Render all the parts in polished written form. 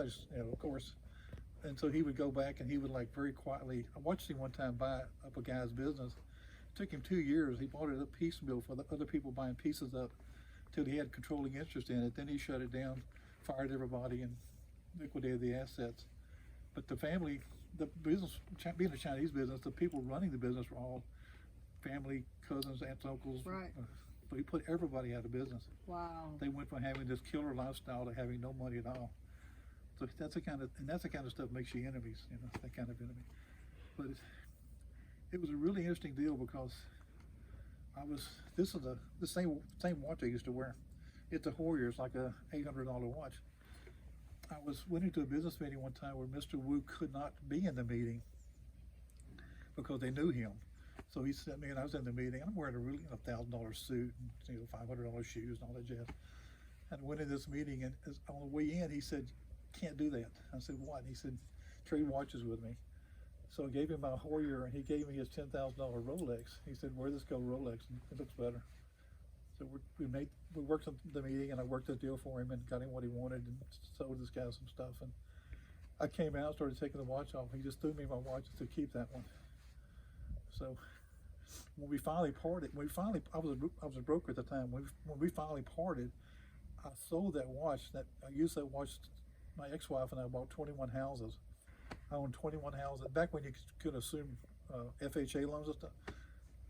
of course. And so he would go back and he would like very quietly, I watched him one time buy up a guy's business. It took him 2 years. He bought it up piecemeal for the other people buying pieces up till he had controlling interest in it. Then he shut it down, fired everybody, and liquidated the assets. But the family, the business, being a Chinese business, the people running the business were all family, cousins, aunts, uncles. Right. So he put everybody out of business. Wow. They went from having this killer lifestyle to having no money at all. So that's the kind of stuff makes you enemies, that kind of enemy. But it was a really interesting deal because this is the same watch I used to wear. It's a Hoyer. It's like a $800 watch. I went into a business meeting one time where Mr. Wu could not be in the meeting because they knew him. So he sent me, and I was in the meeting. I'm wearing a really $1,000 suit, and $500 shoes, and all that jazz. And went in this meeting, and on the way in, he said, "Can't do that." I said, "What?" He said, "Trade watches with me." So I gave him my Hoyer, and he gave me his $10,000 Rolex. He said, "Wear this gold Rolex, and it looks better." So we worked the meeting, and I worked the deal for him and got him what he wanted and sold this guy some stuff. And I came out, started taking the watch off. He just threw me my watch to keep that one. So when we finally parted, I was a broker at the time. When we finally parted, I sold that watch. I used that watch. My ex-wife and I bought 21 houses. I owned 21 houses. Back when you could assume FHA loans and stuff,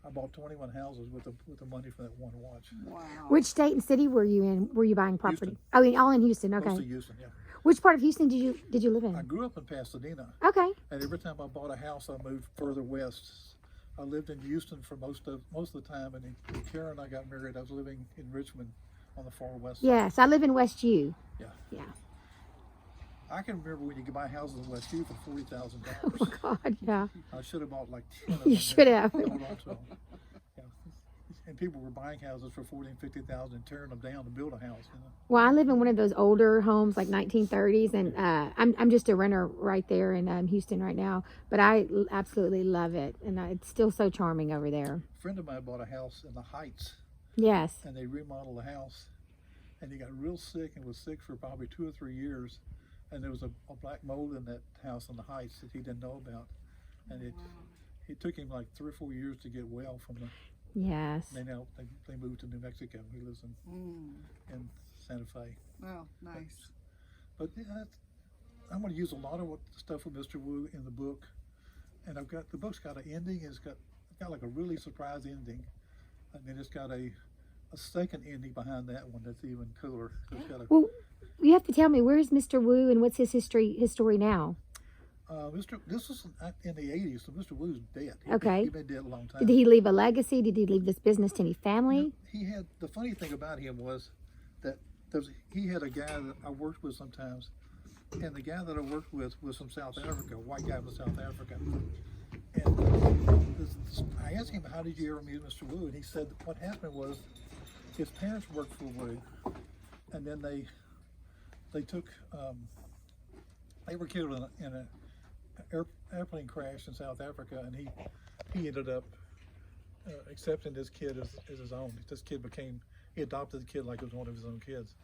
I bought 21 houses with the money from that one watch. Wow. Which state and city were you in? Were you buying property? Houston. Oh, all in Houston. Okay. Mostly Houston, yeah. Which part of Houston did you live in? I grew up in Pasadena, Okay. and every time I bought a house, I moved further west. I lived in Houston for most of the time, and when Karen and I got married, I was living in Richmond on the far west side. Yes, I live in West U. Yeah. Yeah. I can remember when you could buy houses in West U for $40,000. Oh my God, yeah. I should have bought like 10 of them. You should have. Hold on to them. Yeah. And people were buying houses for $40,000 and $50,000 and tearing them down to build a house. Well, I live in one of those older homes, like 1930s, and I'm just a renter right there in Houston right now. But I absolutely love it, and it's still so charming over there. A friend of mine bought a house in the Heights, Yes. and they remodeled the house, and he got real sick and was sick for probably 2 or 3 years. And there was a black mold in that house in the Heights that he didn't know about, and it took him like 3 or 4 years to get well from the. Yes. They moved to New Mexico. He lives in Santa Fe. Oh, nice. But yeah, I'm going to use a lot of the stuff with Mr. Wu in the book, and the book's got an ending. It's got like a really surprise ending, and then it's got a second ending behind that one that's even cooler. So it's got Well, you have to tell me, where's Mr. Wu and what's his story now? This was in the 80s, so Mr. Wu's dead. Okay. He'd been dead a long time. Did he leave a legacy? Did he leave this business to any family? He had, the funny thing about him was that he had a guy that I worked with sometimes, and the guy that I worked with was from South Africa, a white guy from South Africa. And I asked him, "How did you ever meet Mr. Wu?" And he said what happened was his parents worked for Wu, and then they took, they were killed in an airplane crash in South Africa, and he ended up accepting this kid as his own. This kid he adopted the kid like it was one of his own kids.